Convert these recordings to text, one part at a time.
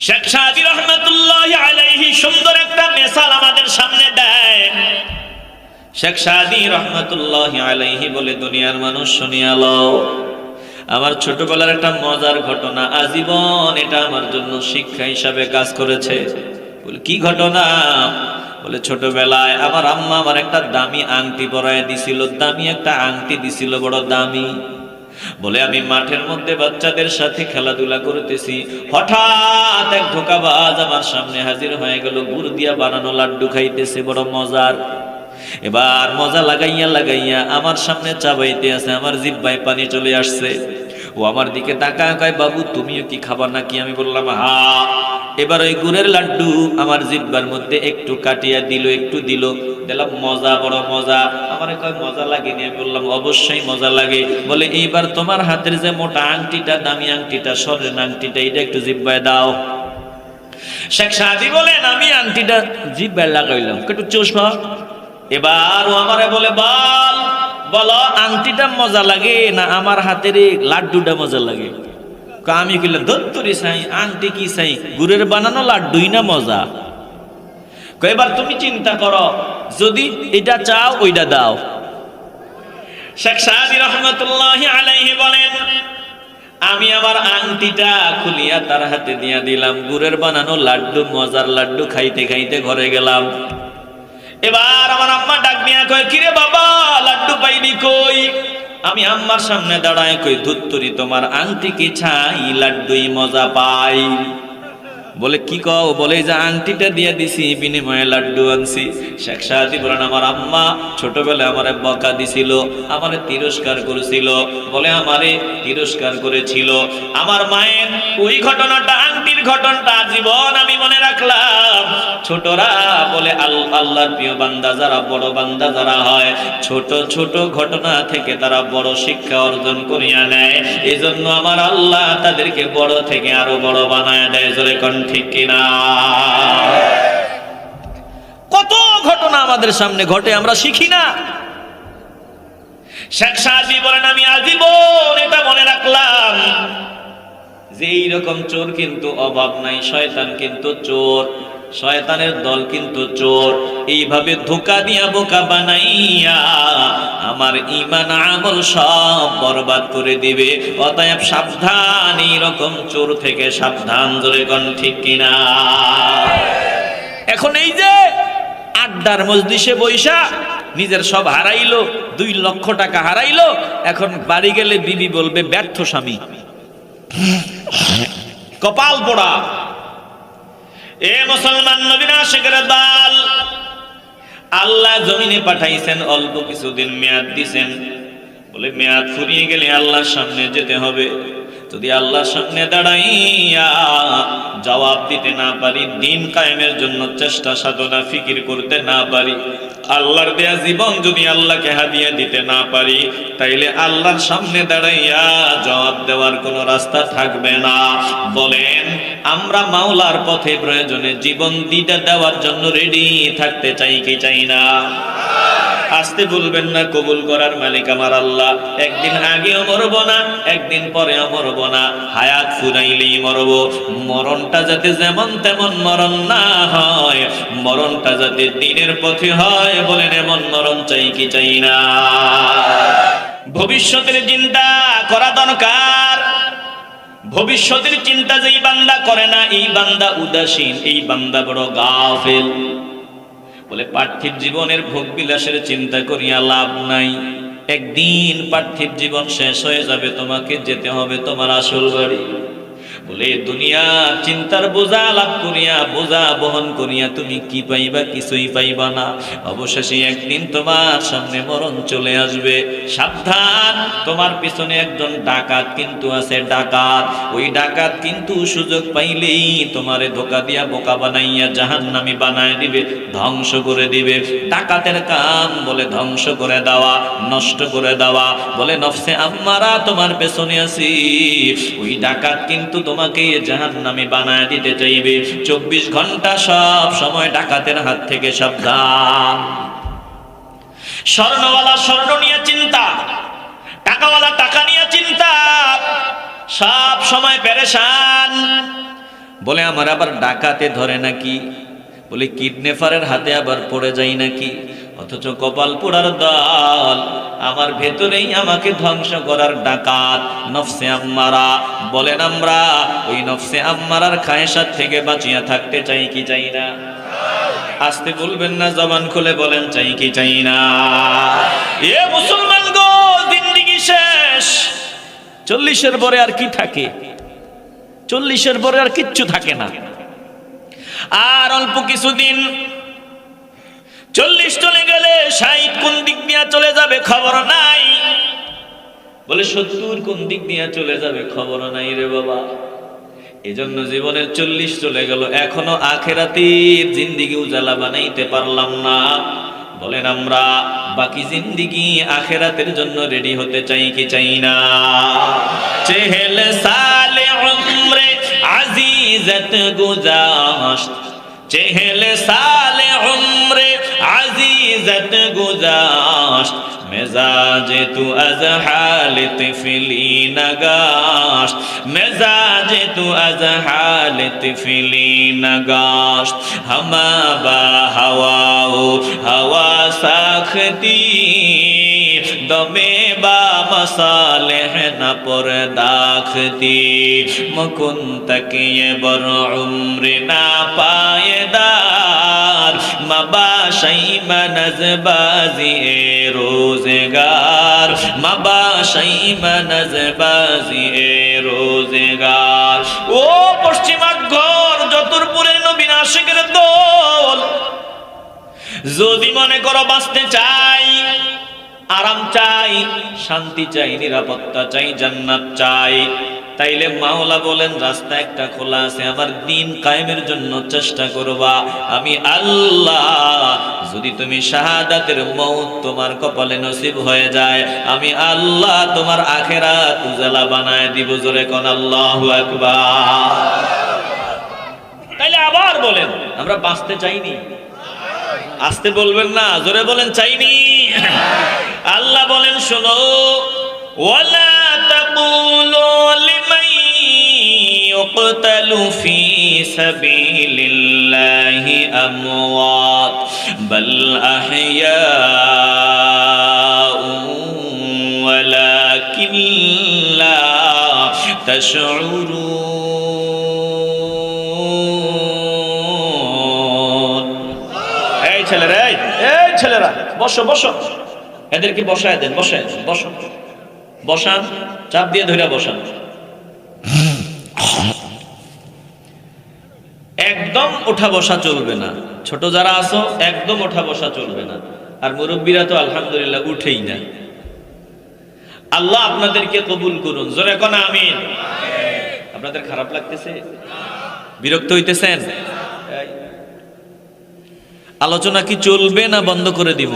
শেখ সাদী রহমাতুল্লাহি আলাইহি সুন্দর একটা মিসাল আমাদের সামনে দেয়। শেখ সাদী রহমাতুল্লাহি আলাইহি বলে, দুনিয়ার মানুষ শুনিয়া লও, আমার ছোটবেলার একটা মজার ঘটনা, আজীবন এটা আমার জন্য শিক্ষা হিসাবে কাজ করেছে। বলে কি ঘটনা? বলে ছোটবেলায় আমার আম্মা আমার একটা দামি আংটি পরায় দিছিল, দামি একটা আংটি দিছিল, বড় দামি। বলে আমি মাঠের মধ্যে বাচ্চাদের সাথে খেলাধুলা করতেছি, হঠাৎ এক ধোঁকাবাজ আমার সামনে হাজির হয়ে গেল, গুড় দিয়া বানানো লাড্ডু খাইতেছে, বড় মজার। এবার মজা লাগাইয়া লাগাইয়া আমার সামনে চাবাইতে আছে, আমার জিহ্বায় পানি চলে আসছে। ও আমার দিকে তাকায়, কয় বাবু তুমিও কি খাবার নাকি? আমি বললাম হ্যাঁ। এবার ওই গুড়ের লাড্ডু আমার জিহ্বার মধ্যে একটু কাটিয়া দিল, একটু দিল, দিলাম মজা, বড় মজা। আমার কয় মজা লাগেনি? আমি বললাম অবশ্যই মজা লাগে। বলে এইবার তোমার হাতের যে মোটা আংটিটা, দামি আংটিটা, স্বর্ণের আংটিটা, এটা একটু জিহ্বায় দাও। শেখ সাদী বলেন আমি আংটিটা জিহ্বায় লাগাইলাম, একটু চোষা। এবার ও আমারে বলে বলো আংটিটা মজা লাগে না আমার হাতের এই লাড্ডুটা মজা লাগে? আমি বললাম ধত্তরি চাই, আংটি কি চাই, গুড়ের বানানো লাড্ডুই না মজা। এবার তুমি চিন্তা করো, যদি এটা চাও ওইটা দাও। শেখ সাদী রহমাতুল্লাহি আলাইহি বলেন আমি আমার আংটিটা খুলিয়া তার হাতে দিয়া দিলাম, গুড়ের বানানো লাড্ডু, মজার লাড্ডু খাইতে খাইতে ঘরে গেলাম। এবার আমার আম্মা ডাক দিয়া কয় কিরে বাবা লাড্ডু পাইনি কই? আমি আম্মার সামনে দাঁড়ায় কই ধুত্তুরি তোমার আংটি কি ছাই, লাড্ডুই মজা পাই। বলে কি কও? বলে যে আংটিটা দিয়ে দিছি, বিনিময়ে লাড্ডু আনছি। শেখ সাদী বলেন আমার আম্মা ছোটবেলায় আমারে বকা দিছিল, আমারে তিরস্কার করেছিল। বলে আমারে তিরস্কার করেছিল, আমার মায়ের ওই ঘটনাটা, আংটির ঘটনাটা জীবন আমি মনে রাখলাম। ছোটরা বলে আল্লাহর প্রিয় বান্দা যারা, বড় বান্দা যারা হয়, ছোট ছোট ঘটনা থেকে তারা বড় শিক্ষা অর্জন করিয়া নেয়। এই জন্য আমার আল্লাহ তাদেরকে বড় থেকে আরো বড় বানায় দেয়। জোরে কোন ঠিক কিনা? কত ঘটনা আমাদের সামনে ঘটে, আমরা শিখি না। শেখ সাদী বলেন আমি আজীবন এটা মনে রাখলাম যে এইরকম চোর কিন্তু অভাব নাই, শয়তান কিন্তু চোর, শয়তানের দল কিন্তু চোর। এইভাবে ধোঁকা দিয়া বোকা বানাইয়া আমার ঈমান আমল সব বরবাদ করে দিবে। অতএব সাবধান, এইরকম চোর থেকে সাবধান। জোরে কোন ঠিক কিনা? এখন এই যে আড্ডার মজলিসে বৈশা নিজের সব হারাইলো, 2 লক্ষ টাকা হারাইলো, এখন বাড়ি গেলে বিবি বলবে ব্যর্থ স্বামী, কপাল পোড়া। এ মুসলমান নবীর আশিকের দল, আল্লাহ জমিনে পাঠাইছেন, অল্প কিছুদিন মেয়াদ দিছেন। বলে মেয়াদ ফুরিয়ে গেলে আল্লাহর সামনে যেতে হবে। যদি আল্লাহর সামনে দাঁড়াইয়া জবাব দিতে না পারি, দিন কায়েমের জন্য চেষ্টা সাধনা ফিকির করতে না পারি, আল্লাহর দেয়া জীবন যদি আল্লাহকে হাদিয়া দিতে না পারি, তাইলে আল্লাহর সামনে দাঁড়াইয়া জবাব দেওয়ার কোনো রাস্তা থাকবে না। বলেন আমরা মাওলার পথে প্রয়োজনে জীবন দিতে দেওয়ার জন্য রেডি থাকতে চাই কি চাই না? আসতে বলবেন না, কবুল করার মালিক আমার আল্লাহ। একদিন আগেও মরব না, একদিন পরেও মরব না, হায়াত ফুরাইলেই মরব। মরণটা যাতে যেমন তেমন মরণ না হয়, মরণটা যাতে দিনের পথে হয়, বলেন এমন মরণ চাই কি চাই না? ভবিষ্যতের চিন্তা করা দরকার। ভবিষ্যতের চিন্তা যেই বান্দা করে না, এই বান্দা উদাসীন, এই বান্দা বড় গাফেল। বলে পার্থিব জীবনের ভোগ বিলাসের চিন্তা করিয়া লাভ নাই। একদিন পার্থিব জীবন শেষ হয়ে যাবে, তোমাকে যেতে হবে তোমার আসল বাড়ি। বলে দুনিয়া চিন্তার বোঝা লাভ করিয়া, বোঝা বহন করিয়া তুমি কি পাইবা? কিছুই পাইবা না। অবশেষে একদিন তোমার সামনে মরণ চলে আসবে। সাবধান, তোমার পিছনে একজন ডাকাত কিন্তু আছে, ডাকাত। ওই ডাকাত কিন্তু সুযোগ পাইলেই তোমারে ধোকা দিয়া বোকা বানাইয়া জাহান্নামী বানায় দিবে, ধ্বংস করে দিবে। ডাকাতের কাম বলে ধ্বংস করে দেওয়া, নষ্ট করে দেওয়া। বলে নফসে আম্মারা তোমার পেছনে আছি, ওই ডাকাত কিন্তু তোমাকে জাহান্নামী বানায় দিতে চাইবে। 24 ঘন্টা সব সময় ডাকাতের হাত থেকে সাবধান। স্বর্ণওয়ালা স্বর্ণ নিয়ে চিন্তা, টাকাওয়ালা টাকা নিয়ে চিন্তা, সব সময় পেরেশান। বলে আমার আবার ডাকাতে ধরে নাকি, বলে কিডন্যাপারের হাতে আবার পড়ে যাই নাকি, অথচ কপাল পোড়ার দল আমার ভেতরেই আমাকে ধ্বংস করার ডাকাত নফসে আম্মারা। বলেন আমরা ওই নফসে আম্মারার খায়েশাত থেকে বাঁচিয়া থাকতে চাই কি চাই না? আসতে বলবেন না, জবান খুলে বলেন চাই কি চাই না? এ মুসলমান গো, জিন্দেগি শেষ। 40-এর পরে আর কি থাকে? 40-এর পরে আর কিচ্ছু থাকে না। আর অল্প কিছুদিন, 40 চলে গেলে 60 কোন দিক দিয়ে চলে যাবে খবর নাই। বলে 70 কোন দিক দিয়ে চলে যাবে খবর নাই রে বাবা। এজন্য জীবনের 40 চলে গেল, এখনো আখেরাতের জিন্দেগি উজালা বানাইতে পারলাম না। বলেন আমরা বাকি জিন্দেগি আখেরাতের জন্য রেডি হতে চাই কি চাই না? চেহেলে সালে উমরে আজিজত গুজাশত, চেহেলে সালে উমরে আজিজত গুজাশত, মেজাজে তু আজ হালে তিফলি নগাশত, মেজাজে তু আজ হালে তিফলি নগাশত, হামা বা হাওয়াও হাওয়া সাখতি, দমে বা মসালেহ না পর দাখতি, মকুন তকিয়ে বর উমরে না পায়েদার, মবাশাই মনজবাজি এ রোজগার, মবাশাই মনজবাজি এ রোজগার। ও পশ্চিমার ঘর, যতুরপুরে নবীন আশিকের দল, যদি মনে করো বাঁচতে চাই, আরাম চাই, শান্তি চাই, নিরাপত্তা চাই, জান্নাত চাই, তাইলে মাওলা বলেন রাস্তা একটা খোলা আছে, আমার দ্বীন কায়েমের জন্য চেষ্টা করবা। আমি আল্লাহ যদি তুমি শাহাদাতের মওত তোমার কপালে নসিব হয়ে যায়, আমি আল্লাহ তোমার আখিরাত উজালা বানায় দিব। জোরে কোন আল্লাহু আকবার। তাইলে আবার বলেন আমরা বাঁচতে চাইনি? আসতে বলবেন না, জোরে বলেন চাইনি। আল্লাহ বলেন শোনো, ওয়ালা তাকুলু লিমান ইউকতালু ফি সাবিলিল্লাহি আমওয়াত বাল আহইয়াউ ওয়ালাকিন লা তাশউরুন। এই ছেলেরা, এই ছেলেরা বসো বসো, এদেরকে বসায় দেন, বসায় বসো, বসান, চাপ দিয়ে ধরে বসান। একদম ওঠা বসা চলবে না, ছোট যারা আছো একদম ওঠা বসা চলবে না, আর মুরব্বীরা তো আলহামদুলিল্লাহ উঠেই না। আল্লাহ আপনাদেরকে কবুল করুন। জোরে কোন আমিন। আপনাদের খারাপ লাগতেছে? বিরক্ত হইতেছেন? আলোচনা কি চলবে না বন্ধ করে দিব?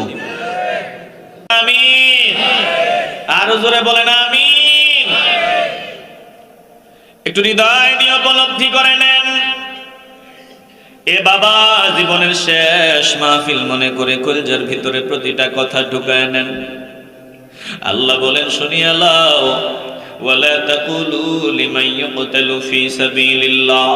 আমিন। আরো জোরে বলেন আমিন। একটু হৃদয় দিয়ে উপলব্ধি করে নেন, এ বাবা জীবনের শেষ মাহফিল মনে করে কলজার ভিতরে প্রতিটা কথা ঢুকায় নেন। আল্লাহ বলেন শুনিয়া লও, ওয়ালা তাকুলু লিমান ইউকতালু ফি সাবিলিল্লাহ,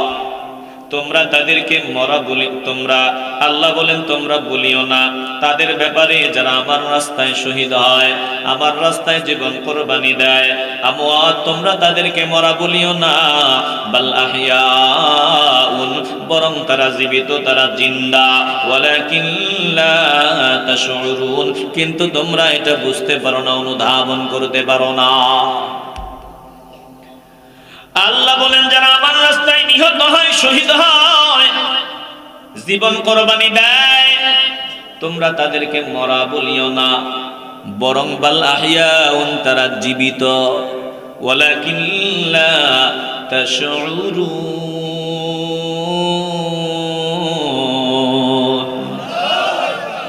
তোমরা তাদেরকে মরা বলি, তোমরা আল্লাহ বলেন তোমরা বলিও না তাদের ব্যাপারে যারা আমার রাস্তায় শহীদ হয়, আমার রাস্তায় জীবন কোরবানি দেয়, আমওয়াত, তোমরা তাদেরকে মরা বলিও না, বাল আহইয়াউন, বরং তারা জীবিত, তারা জিন্দা, ওয়ালাকিন লা তাশউরুন, কিন্তু তোমরা এটা বুঝতে পারো না, অনুধাবন করতে পারো না। আল্লাহ বলেন যারা আমার রাস্তায় নিহত হয়, শহীদ হয়, জীবন কোরবানি দেয়, তোমরা তাদেরকে মরা বলিও না, বরং বাল আহইয়াউন, তারা জীবিত, ওয়ালাকিন লা তাশউরুন।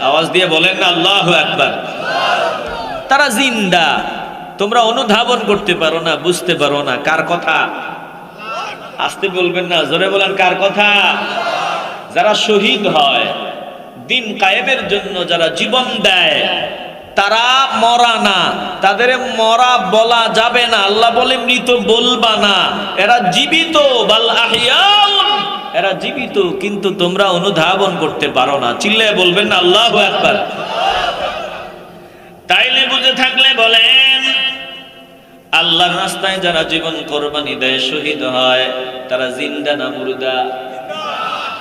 আওয়াজ দিয়ে বলেন না আল্লাহু আকবার। তারা জিন্দা, তোমরা অনুধাবন করতে পারো না, বুঝতে পারো না। কার কথা? আসতে বলবেন না, জোরে বলেন কার কথা? যারা শহীদ হয়, দিন কায়েমের জন্য যারা জীবন দেয়, তারা মরা না, তাদের মরা বলা যাবে না। আল্লাহ বলে মৃত বলবা না, এরা জীবিত, বাল আহইয়াউন, এরা জীবিত, কিন্তু তোমরা অনুধাবন করতে পারো না। চিল্লায় বলবেন না আল্লাহু আকবার। তাইলে বুঝে থাকলে বলেন, আল্লাহর রাস্তায় যারা জীবন কোরবানি দেয়, শহীদ হয়, তারা জিন্দা না মুর্দা?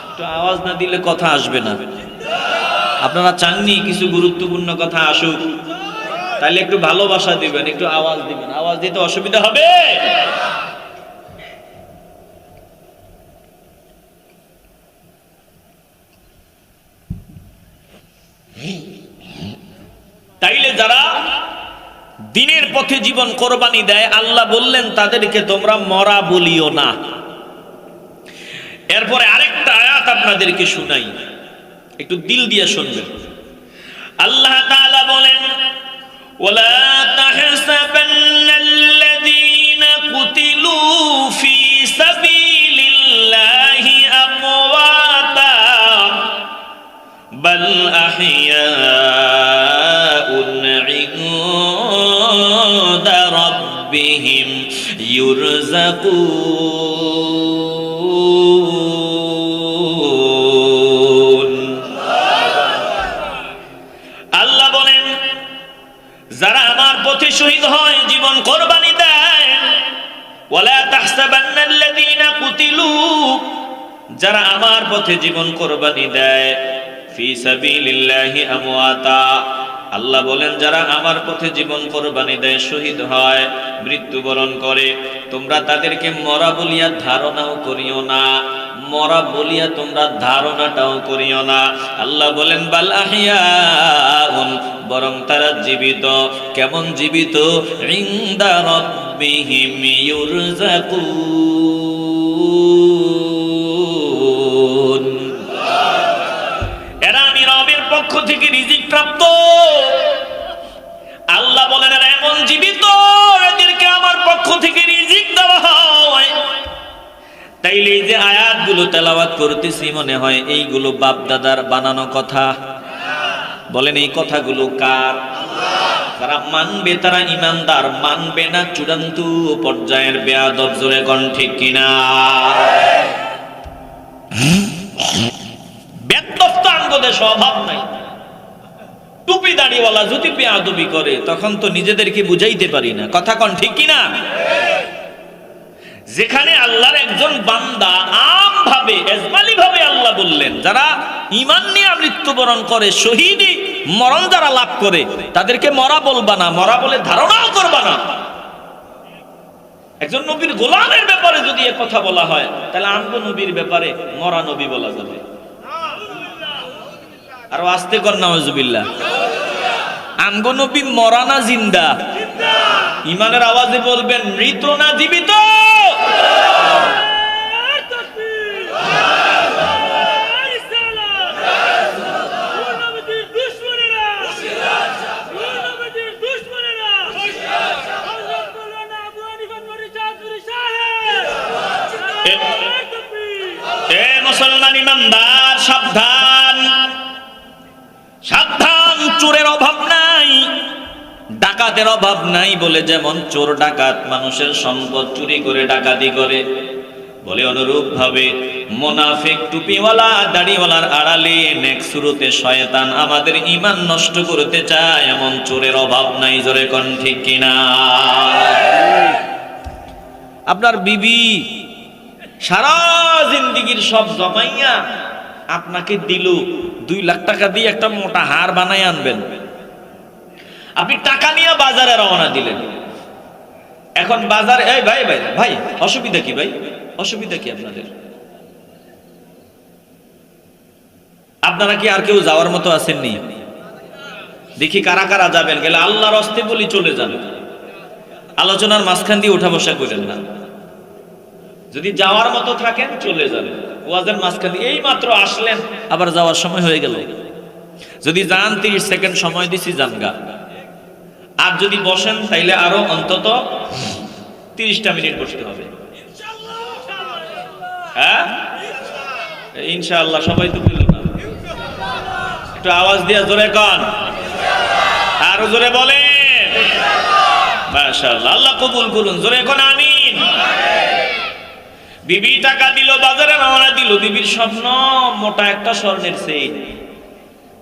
একটু আওয়াজ না দিলে কথা আসবে না। আপনারা চাননি কিছু গুরুত্বপূর্ণ কথা আসুক? তাইলে একটু ভালোবাসা দিবেন, একটু আওয়াজ দিবেন। আওয়াজ দিতে অসুবিধা হবে? তাইলে যারা দিনের পথে জীবন কোরবানি দেয়, আল্লাহ বললেন তাদেরকে তোমরা মরা বলিও না। এরপরে আরেকটা আয়াত আপনাদেরকে শুনাই, একটু দিল দিয়ে শুনবেন। আল্লাহ তাআলা বলেন, ওয়ালা তাহসাবান্নাল্লাযীনা কুতিলু ফী সাবিলিল্লাহি আমওয়াতা বাল আহইয়াউন ইনদা রাব্বিহিম ইউরযাকুন। আল্লাহ বলেন, যারা আমার পথে শহীদ হয়, জীবন কোরবানি দেয়, ওয়ালা তাহসাবান্নাল্লাযীনা কুতিলু, যারা আমার পথে জীবন কোরবানি দেয়, ফি সাবিলিল্লাহি আমওয়াতা, আল্লাহ বলেন যারা আমার পথে জীবন কোরবানি দেয়, শহীদ হয়, মৃত্যুবরণ করে, তোমরা তাদেরকে মরা বলিয়া ধারণাও করিও না, মরা বলিয়া তোমরা ধারণাটাও করিও না। আল্লাহ বলেন বাল আহইয়াউন, বরং তারা জীবিত। কেমন জীবিত? ইনদা রাব্বিহিম ইউরযাকুন, এরা আমি রবের পক্ষ থেকে রিজিক প্রাপ্ত। আল্লাহ বলেন এরা এমন জীবিত, এদেরকে আমার পক্ষ থেকে রিজিক দেওয়া হয়। তাইলে এই যে আয়াতগুলো তেলাওয়াত করতেছি, মনে হয় এইগুলো বাপ দাদার বানানো কথা। বলেন এই কথাগুলো কার? যারা মানবে তারা ইমানদার, মানবে না চূড়ান্ত পর্যায়ের বেয়াদব। জোরে কোন ঠিক কিনা? বেয়াদব তো আমাদের স্বভাব নাই। টুপি দাড়িওয়ালা যদি বেয়াদবি করে, তখন তো নিজেদেরকে বুঝাইতে পারি না। কথা কোন ঠিক কিনা? যেখানে আল্লাহর একজন বান্দা আমভাবে এজমালি ভাবে আল্লাহ বললেন, যারা ঈমান নিয়ে মৃত্যুবরণ করে, শহীদি মরণ যারা লাভ করে, তাদেরকে মরা বলবা না, মরা বলে ধারণাও করবা না। একজন নবীর গোলামের ব্যাপারে যদি এ কথা বলা হয়, তাহলে আমগো নবীর ব্যাপারে মরা নবী বলা যাবে। আর আস্তে কর নাউজুবিল্লাহ। আমগো নবী মরা না জিন্দা? ঈমানের আওয়াজে বলবেন মৃত না জীবিত? মুসলমান ইমানদার সাবধান, সাবধান। চোরের অভাব নাই, ডাকাতের অভাব নাই। বলে যেমন চোর ডাকাত মানুষের সম্পদ চুরি করে ডাকাতি করে, বলে অনুরূপ ভাবে মুনাফিক টুপিওয়ালা দাড়িওয়ালার আড়ালে নেক সুরতে শয়তান আমাদের ঈমান নষ্ট করতে চায়, এমন চোরের অভাব নাই। জোরে কোন ঠিক কিনা? আপনার বিবি সারা জিন্দেগীর সব জমাইয়া আপনাকে দিল, 2 লাখ টাকা দিয়ে একটা মোটা হার বানাই আনবেন। আপনি টাকা নিয়ে বাজারে রওনা দিলেন। এখন বাজারে, এই ভাই ভাই ভাই অসুবিধা কি? ভাই অসুবিধা কি আপনাদের? আপনারা কি আর কেউ যাওয়ার মতো আসেননি? দেখি কারা কারা যাবেন। গেলে আল্লাহর হস্তে বলি চলে যান, আলোচনার মাঝখান দিয়ে উঠা বসা করেন না। যদি যাওয়ার মতো থাকেন চলে যাবেন, ওয়াজের মাঝখান দিয়ে এই মাত্র আসলেন, আবার যাওয়ার সময় হয়ে গেল। যদি যান 30 সেকেন্ড সময় দিছি, জানগা। আর যদি বসেন তাইলে আরো অন্তত 30টা মিনিট বসতে হবে। হ্যাঁ ইনশাআল্লাহ। সবাই তো বলল না, একটু আওয়াজ দিয়া জোরে কন, আরো জোরে বলেন মাশাআল্লাহ। আল্লাহ কবুল করুন। জোরে কোন আমিন। বিবি টাকা দিল, বাজারে রওনা দিল, বিবির স্বপ্ন মোটা একটা স্বর্ণের চেইন।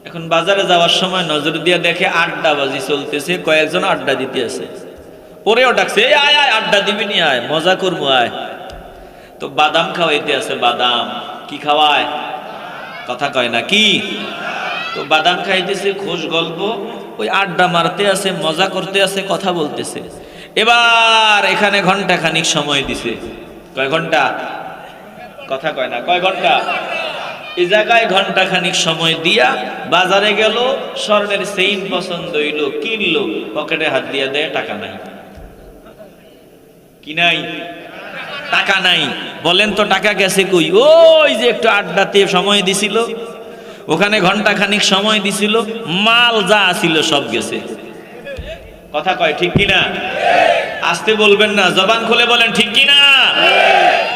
এখন বাজারে যাওয়ার সময় নজর দিয়ে দেখে আড্ডাবাজি চলতেছে, কয়েকজন আড্ডা দিতে আছে। পরেও ডাকছে, এই আয় আয়, আড্ডা দিবি নি, আয় মজা করবো আয়। তো বাদাম খাওয়াইতে আছে, বাদাম কি খাওয়ায়, কথা কয় না কি? তো বাদাম খাইতেছে, খোশ গল্প, ওই আড্ডা মারতে আছে, মজা করতে আছে, কথা বলতেছে। এবার এখানে ঘন্টা খানিক সময় দিছে। কয় ঘন্টা, কথা কয় না, কয় ঘন্টা? এই জায়গায় ঘন্টা খানিক সময় দিয়া বাজারে গেল, স্বর্ণের চেইন পছন্দ হইলো, কিনলো, পকেটে হাত দিয়া দেয়, টাকা নাই। কি নাই? টাকা নাই। বলেন তো টাকা গেছে কই? ওই যে একটু আড্ডাতে সময় দিছিল, ওখানে ঘন্টা খানিক সময় দিছিল, মাল যা ছিল সব গেছে। কথা কয় ঠিক কিনা? আসতে বলবেন না, জবান খুলে বলেন ঠিক কিনা।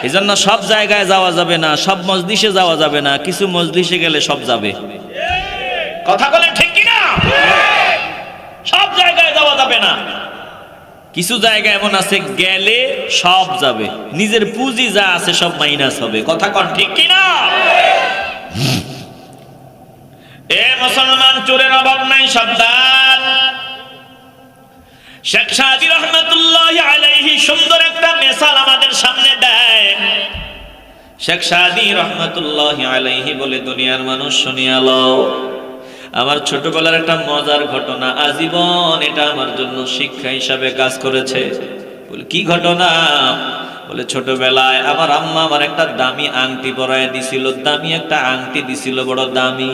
এই জন্য সব জায়গায় যাওয়া যাবে না, সব মজলিসে যাওয়া যাবে না, কিছু মজলিসে গেলে সব যাবে। কথা বলেন ঠিক কিনা? সব জায়গায় যাওয়া যাবে না, কিছু জায়গা এমন আছে গেলে সব যাবে, নিজের পুঁজি যা আছে সব মাইনাস হবে। কথা কন ঠিক কিনা? এ মুসলমান, চোরের অভাব নাই, সাবধান। শেখ সাদী রহমাতুল্লাহি আলাইহি সুন্দর একটা মিসাল আমাদের সামনে দেয়। শেখ সাদী রহমাতুল্লাহি আলাইহি বলে, দুনিয়ার মানুষ শুনিয়া লও, আমার ছোটবেলার একটা মজার ঘটনা, আজীবন এটা আমার জন্য শিক্ষা হিসাবে কাজ করেছে। বলে কি ঘটনা? বলে ছোটবেলায় আমার আম্মা আমার একটা দামি আংটি পরায় দিছিল, দামি একটা আংটি দিছিল, বড় দামি।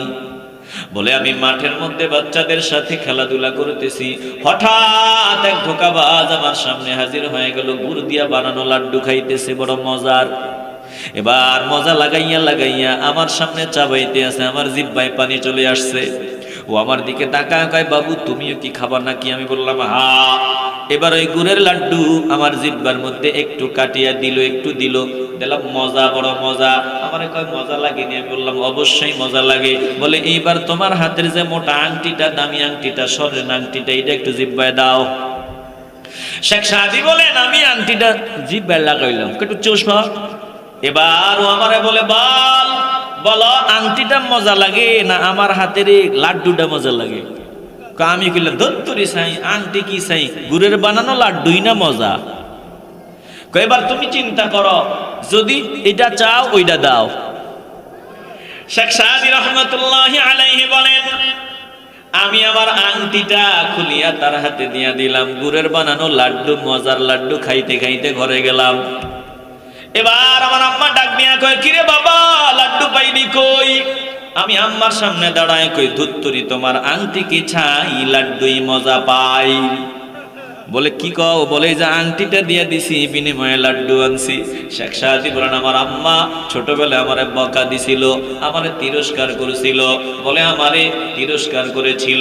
বলে আমি মাঠের মধ্যে বাচ্চাদের সাথে খেলাধুলা করতেছি, হঠাৎ এক ধোঁকাবাজ আমার সামনে হাজির হয়ে গেল, গুড় দিয়া বানানো লাড্ডু খাইতেছে, বড় মজার। এবার মজা লাগাইয়া লাগাইয়া আমার সামনে চাবাইতে আছে, আমার জিহ্বায় পানি চলে আসছে। ও আমার দিকে তাকায়, কয় বাবু তুমিও কি খাবার নাকি? আমি বললাম হ্যাঁ। এবার ওই গুড়ের লাড্ডু আমার জিহ্বার মধ্যে একটু কাটিয়া দিল, একটু দিল, দিলাম মজা, বড় মজা। আমারে কয় মজা লাগেনি? আমি বললাম অবশ্যই মজা লাগে। বলে এইবার তোমার হাতের যে মোটা আংটিটা, দামি আংটিটা, স্বর্ণের আংটিটা, এটা একটু জিহ্বায় দাও। শেখ সাদী বলেন, আমি আংটিটা জিহ্বায় লাগাইলাম, একটু চুষো। এবার ও আমারে বলে, বলো আংটিটা মজা লাগে না আমার হাতের এই লাড্ডুটা মজা লাগে? আমি কইলাম ধত্তরি চাই, আংটি কি চাই, গুড়ের বানানো লাড্ডুই না মজা। এবার তুমি চিন্তা করো, যদি এটা চাও ওইটা দাও। শেখ সাদী রহমাতুল্লাহি আলাইহি বলেন, আমি আমার আংটিটা খুলিয়া তার হাতে দিয়া দিলাম, গুড়ের বানানো লাড্ডু, মজার লাড্ডু খাইতে খাইতে ঘরে গেলাম। এবার আমার আম্মা ডাক দিয়া কয়, কিরে বাবা লাড্ডু পাইবি কই? আমি আম্মার সামনে দাঁড়ায় কই, ধুত্তুরি তোমার আংটি কি চাই, লাড্ডুই মজা পাই। বলে কি কও? বলে যে আংটিটা দিয়ে দিছি, বিনিময়ে লাড্ডু আনছি। শেখ সাদী বলেন, আমার আম্মা ছোটবেলায় আমারে বকা দিছিল, আমারে তিরস্কার করেছিল। বলে আমারে তিরস্কার করেছিল,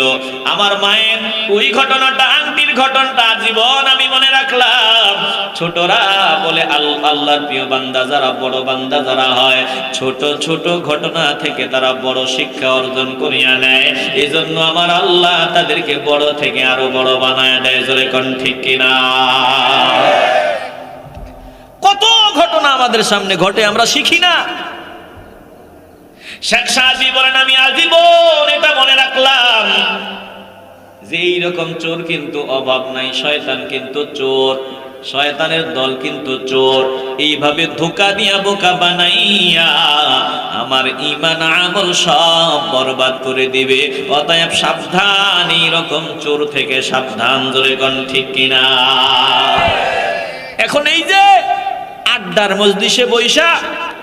আমার মায়ের ওই ঘটনাটা, আংটির ঘটনাটা জীবন আমি মনে রাখলাম। ছোটরা বলে আল্লাহর প্রিয় বান্দা যারা, বড় বান্দা যারা হয়, ছোট ছোট ঘটনা থেকে তারা বড় শিক্ষা অর্জন করিয়া নেয়। এই জন্য আমার আল্লাহ তাদেরকে বড় থেকে আরো বড় বানায় দেয়। জোরে কোন ঠিক কিনা? কত ঘটনা আমাদের সামনে ঘটে, আমরা শিখি না। শেখ সাদী বলেন, আমি আজীবন এটা মনে রাখলাম যে এইরকম চোর কিন্তু অভাব নাই, শয়তান কিন্তু চোর, শয়তানের দল কিন্তু চোর। এইভাবে ধোঁকা দিয়া বোকা বানাইয়া আমার ঈমান আমল সব বরবাদ করে দিবে। অতএব সাবধান, এইরকম চোর থেকে সাবধান। জোরে কোন ঠিক কিনা? এখন এই যে আড্ডার মজলিসে বৈশা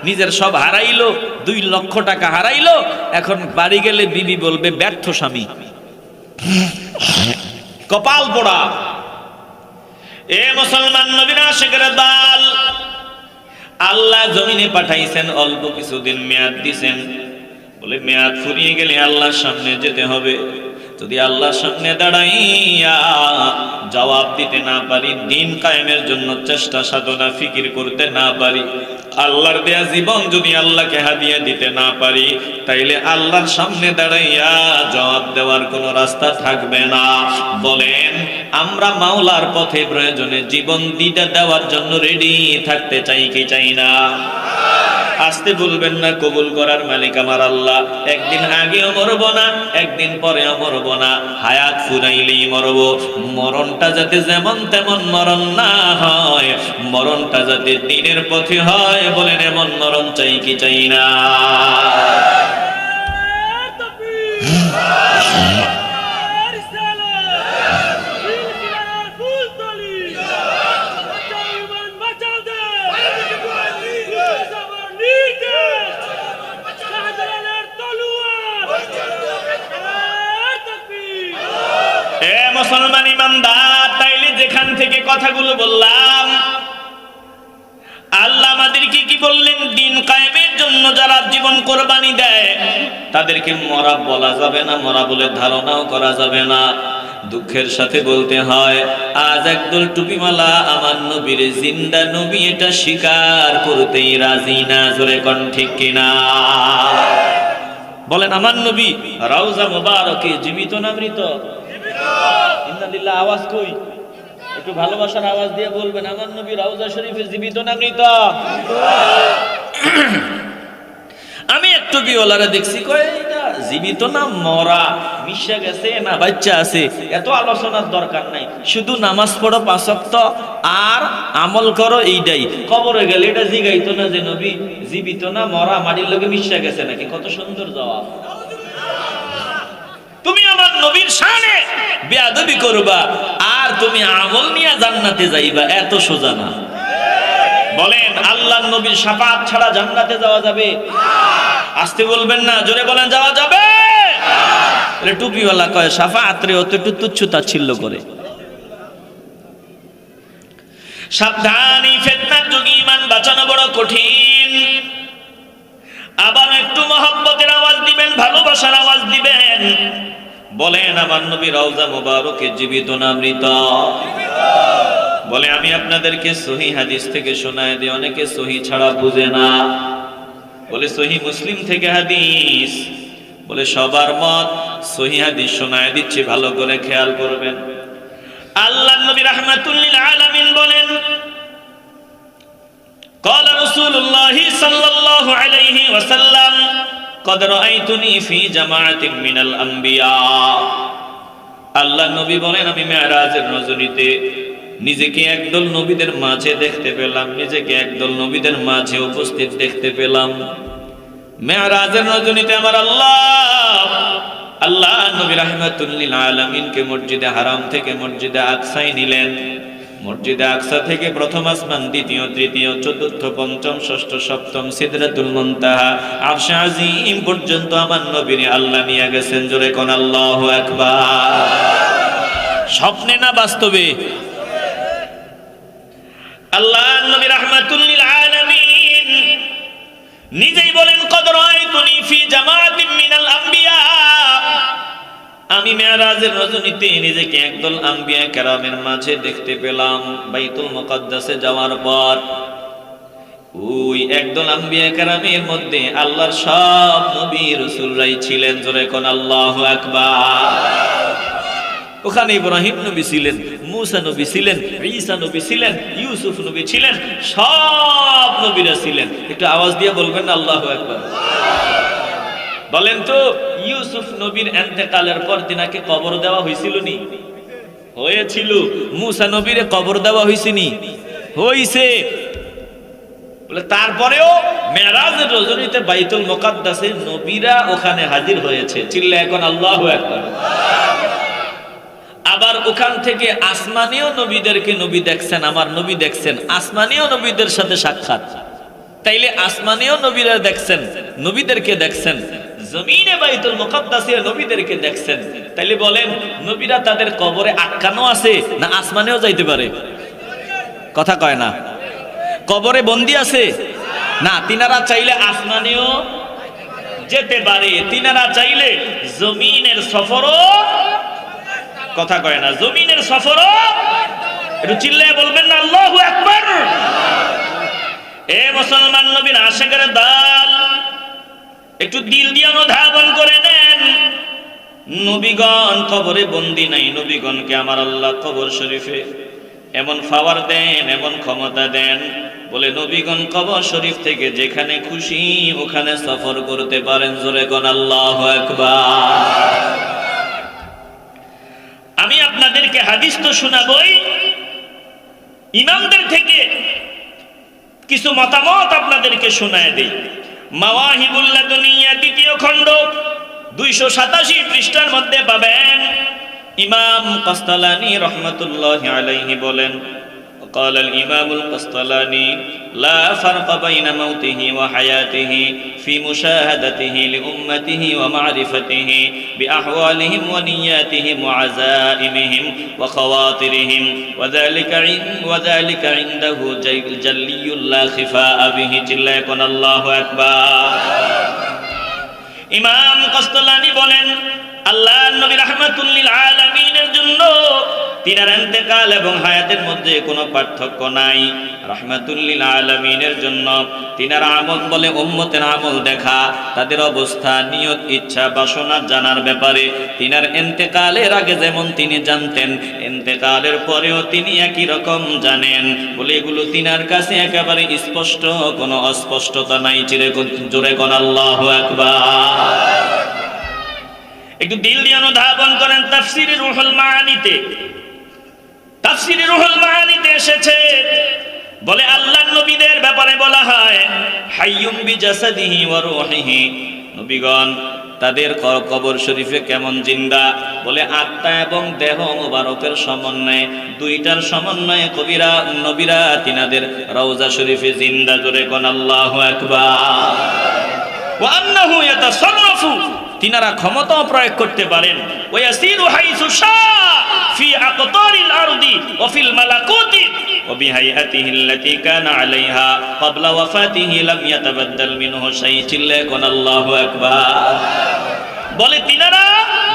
নিজের সব হারাইলো, 2 লক্ষ টাকা হারাইলো, এখন বাড়ি গেলে বিবি বলবে ব্যর্থ স্বামী, কপাল পোড়া। এ মুসলমান, নবীর আশিকের দল, আল্লাহ জমিনে পাঠাইছেন, অল্প কিছুদিন মেয়াদ দিছেন। বলে মেয়াদ ফুরিয়ে গেলে আল্লাহর সামনে যেতে হবে। যদি আল্লাহর সামনে দাঁড়াইয়া জবাব দিতে না পারি, দিন কায়েমের জন্য চেষ্টা সাধনা ফিকির করতে না পারি, আল্লাহর দেয়া জীবন যদি আল্লাহকে হাদিয়া দিতে না পারি, তাইলে আল্লাহর সামনে দাঁড়াইয়া জবাব দেওয়ার কোনো রাস্তা থাকবে না। বলেন, আমরা মাওলার পথে প্রয়োজনে জীবন দিতে দেওয়ার জন্য রেডি থাকতে চাই কি চাই না? আসতে বলবেন না, কবুল করার মালিক আমার আল্লাহ। একদিন আগেও মরবো না, একদিন পরেও মরবো না, হায়াত ফুরাইলেই মরবো। মরণটা যাতে যেমন তেমন মরণ না হয়, মরণটা যাতে দিনের পথে হয়, বলেন এমন মরণ চাই কি চাই না? মুসলমান ইমানদার, তাইলে যেখান থেকে কথাগুলো বললাম, আল্লাহ আমাদেরকে কি বললেন? দিন কায়েমের জন্য যারা জীবন কোরবানি দেয় তাদেরকে মরা বলা যাবে না, মরা বলে ধারণাও করা যাবে না। দুঃখের সাথে বলতে হয়, আজ একদল টুপিমালা আমার নবীর জিন্দা নবী এটা স্বীকার করতেই রাজি না। জোরে কোন ঠিক কিনা? বলেন, আমার নবী রওজা মুবারকে জীবিত না মৃত? ইন্নালিল্লাহ। আওয়াজ কই? একটু ভালোবাসার আওয়াজ দিয়ে বলবেন, আমার নবী রওজা শরীফে জীবিত না মৃত? আমি একটু বিওলারে দেখছি, কয় এটা জীবিত না মরা, মিশে গেছে না বাচ্চা আছে, এত আলোচনার দরকার নাই, শুধু নামাজ পড়ো 5 ওয়াক্ত আর আমল করো, এইটাই। কবরে গেলে এটা জিগাইতো না যে নবী জীবিত না মরা, মাটির লগে মিশে গেছে নাকি? কত সুন্দর জবাব। তুমি আমার নবীর শানে বেয়াদবি করবা আর তুমি আমল নিয়ে জান্নাতে যাইবা, এত সোজা না। বলেন, আল্লাহর নবীর শাফাআত ছাড়া জান্নাতে যাওয়া যাবে? আসতে বলবেন না, জোরে বলেন, যাওয়া যাবে? আরে টুপিওয়ালা কয় শাফাআত রে অত একটু তুচ্ছ তাচ্ছিল্য করে। সাবধান, এই ফিতনার যুগে ঈমান বাঁচানো বড় কঠিন। আবার একটু মহব্বতের আওয়াজ দিবেন, ভালোবাসার আওয়াজ দিবেন। বলেন, আমার নবী রওজা মুবারকে জীবিত না মৃত? বলে, আমি আপনাদেরকে সহি হাদিস থেকে শোনায় দিই, অনেকে সহি ছাড়া বুঝে না। বলে সহি মুসলিম থেকে হাদিস, বলে সবার মত সহি হাদিস শোনায় দিচ্ছি, ভালো করে খেয়াল করবেন। আল্লাহর নবী রাহমাতুল লিল আলামিন বলেন, قال رسول الله صلى الله عليه وسلم قد رأيتني في جماعة من الأنبياء। আল্লাহ নবী বলেন, আমি মেরাজের রজনীতে নিজেকে একদল নবীদের মাঝে দেখতে পেলাম, নিজেকে একদল নবীদের মাঝে উপস্থিত দেখতে পেলাম। মেরাজের রজনীতে আমার আল্লাহ নবী রাহমাতুল লিল আলামিনকে মসজিদে হারাম থেকে মসজিদে আকসায় নিলেন। মসজিদে আকসা থেকে প্রথম আসমান, দ্বিতীয়, তৃতীয়, চতুর্থ, পঞ্চম, ষষ্ঠ, সপ্তম, সিদরাতুল মুনতাহা, আরশে আজিম পর্যন্ত আমার নবীর আল্লাহ নিয়ে গেছেন। জোরে কোন আল্লাহু আকবার। স্বপ্নে না বাস্তবে? আল্লাহ নবী রাহমাতুল লিল আলামিন নিজেই বলেন, কদ রাআইতুনি ফি জামাআতিন মিনাল আম্বিয়া। আমি মেরাজের রজনীতে নিজেকে একদল আম্বিয়া কেরামের মাঝে দেখতে পেলাম। বাইতুল মুকাদ্দাসে যাওয়ার পর ওই একদল আম্বিয়া কেরামের মধ্যে আল্লাহর সব নবী রাসূলরাই ছিলেন। জোরে কোন আল্লাহু আকবার। ওখানে ইব্রাহিম নবী ছিলেন, মুসা নবী ছিলেন, ঈসা নবী ছিলেন, ইউসুফ নবী ছিলেন, সব নবীরা ছিলেন। একটু আওয়াজ দিয়ে বলবেন না আল্লাহু আকবার। বলেন তো, ইউসুফ নবীর ইন্তেকালের পর তিনাকে কবর দেওয়া হয়েছিল নি? হয়েছিল। মুসা নবীরে কবর দেওয়া হয়েছিনি? হইছে। বলে তারপরেও মেরাজের রজনীতে বাইতুল মুকাদ্দাসে নবীরা ওখানে হাজির হয়েছে। চিল্লায় এখন আল্লাহু আকবার। আবার ওখান থেকে আসমানীয় নবীদেরকে নবী দেখছেন, আমার নবী দেখছেন, আসমানীয় নবীদের সাথে সাক্ষাৎ। তাইলে আসমানীয় নবীরা দেখছেন, নবীদেরকে দেখছেন, জমিনে বাইতুল মুকাদ্দাসে নবীদেরকে দেখছেন। তাইলে বলেন, নবীরা তাদের কবরে আটকানো আছে না আসমানেও যাইতে পারে? কথা কয় না। কবরে বন্দী আছে না? তিনারা চাইলে আসমানেও যেতে পারে, তিনারা চাইলে জমিনের সফরও কথা কয় না। জমিনের সফরও একটু চিল্লায় বলবেন না আল্লাহু আকবার। এ মুসলমান নবীর আশিকের দল, একটু দিল দিয়ে অনুধাবন করে নেন। নবীগণ কবরে বন্দী নাই, নবীগণকে আমার আল্লাহ কবর শরীফে এমন পাওয়ার দেন, এমন ক্ষমতা দেন, বলে নবীগণ কবর শরীফ থেকে যেখানে খুশি ওখানে সফর করতে পারেন। জোরে কোন আল্লাহু আকবার। আমি আপনাদেরকে হাদিস তো শোনাবই, ইমামদের থেকে কিছু মতামত আপনাদেরকে শোনায় দেই। মাওয়াহিবুল লাদুনিয়া দ্বিতীয় খণ্ড 287 পৃষ্ঠার মধ্যে পাবেন। ইমাম কাসতালানী রাহমাতুল্লাহি আলাইহি বলেন, قال الإمام القسطلاني لا فرق بين موته وحياته في مشاهدته لأمته ومعرفته بأحوالهم ونياتهم وعزائمهم وخواطرهم وذلك عنده جلي لا خفاء به جل يكن الله أكبر। ইমাম কাসতালানী বলেন, আল্লাহর নবী রাহমাতুল লিল আলামিনের জন্য তিনার ইন্তেকাল এবং হায়াতের মধ্যে কোনো পার্থক্য নাই। রাহমাতুল লিল আলামিনের জন্য তিনার আমল বলে উম্মতের আমল দেখা, তাদের অবস্থা, নিয়ত, ইচ্ছা, বাসনা জানার ব্যাপারে তিনার ইন্তেকালের আগে যেমন তিনি জানতেন, ইন্তেকালের পরেও তিনি একই রকম জানেন। বলে এগুলো তিনার কাছে একেবারে স্পষ্ট, কোনো অস্পষ্টতা নাই। জোরে কোন আল্লাহু আকবার। একটু দিল দিয়ে অনুধাবন করেন। তাফসীরে রুহুল মাআনিতে, তাফসীরে রুহুল মাআনিতে এসেছে, বলে আল্লাহর নবীদের ব্যাপারে বলা হয় হাইয়ুম বিজাসাদিহি ওয়া রূহিহি। নবীগণ তাদের কবর শরীফে কেমন জিন্দা, বলে আত্মা এবং দেহ মোবারকের সমন্বয়ে, দুইটার সমন্বয়ে কবিরা নবীরা তিনাদের রওজা শরীফে জিন্দা। জোরে কোন আল্লাহু আকবার। ওয়া আন্নাহু ইয়াতাসাররাফু, তিনারা ক্ষমতাও প্রয়োগ করতে পারেন। ওয়াসিরু হাইসু শাআ ফি আকতারিল আরদি ওয়া ফিল মালাকুতি ওয়া বিহাইয়াতিহি আল্লাতী কানা আলাইহা ক্বাবলা ওয়াফাতিহি লাম ইয়াতাবাদ্দাল মিনহু শাই। চিল্লাকুন আল্লাহু আকবার। বলে তিনারা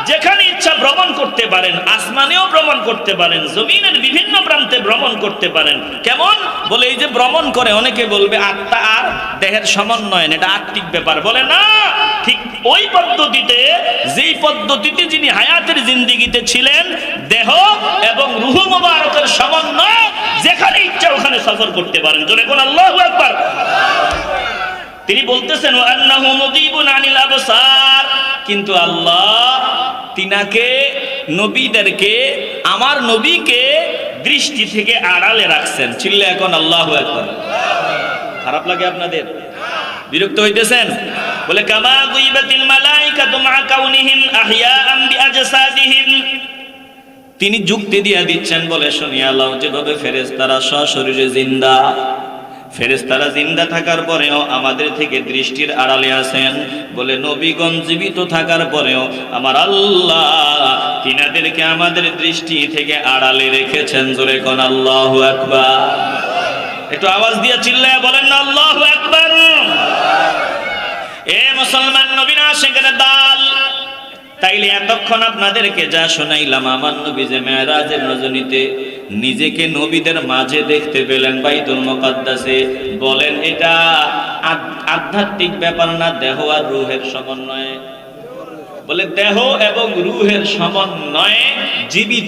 যেখানে ইচ্ছা ভ্রমণ করতে পারেন, আসমানেও ভ্রমণ করতে পারেন, জমিনের বিভিন্ন প্রান্তে ভ্রমণ করতে পারেন। কেমন? বলে এই যে ভ্রমণ করে, অনেকে বলবে আত্মা আর দেহের সমন্বয়, এটা আত্মিক ব্যাপার। বলে না, ঠিক ওই পদ্ধতিতে, যেই পদ্ধতিতে যিনি হায়াতের জিন্দেগিতে ছিলেন, দেহ এবং রূহ মুবারকের সমন্বয়, যেখানে ইচ্ছা ওখানে সফর করতে পারেন। জোরে কোন আল্লাহু আকবার। তিনি বলতেছেন ওয়া আন্নাহু মুদিবুন আনিল আবসার, কিন্তু আল্লাহ তিনাকে, নবীদেরকে, আমার নবীকে দৃষ্টি থেকে আড়ালে রাখছেন। চিল্লা এখন আল্লাহু আকবার। খারাপ লাগে আপনাদের? বিরক্ত হইতেছেন? বলে কামা গুইবাতিল মালাইকাতু মা কাউনিহিম আহইয়াআম বিআজসাদিহিম। তিনি যুক্তি দিয়া দিচ্ছেন, বলে শুনিয়া লও, যেভাবে ফেরেশতারা সশরীরে জিন্দা, ফেরেশতারা জিন্দা থাকার পরেও আমাদের থেকে দৃষ্টির আড়ালে আছেন, বলে নবীগণ জীবিত থাকার পরেও আমার আল্লাহ তিনাদেরকে আমাদের দৃষ্টি থেকে আড়ালে রেখেছেন। জোরে কোন আল্লাহু আকবার। একটু আওয়াজ দিয়ে চিল্লায়া বলেন না আল্লাহু আকবার। এ মুসলমান নবীর আশিকের দল, তাইলে এতক্ষণ আপনাদেরকে যা শোনাইলাম, আমার নবী যে মেরাজের রজনীতে নিজেকে নবীদের মাঝে দেখতে পেলেন বাইতুল মুকাদ্দাসে, বলেন এটা আধ্যাত্মিক ব্যাপার না দেহ আর রূহের সমন্বয়ে? বলে দেহ এবং রূহের সমন্বয়ে জীবিত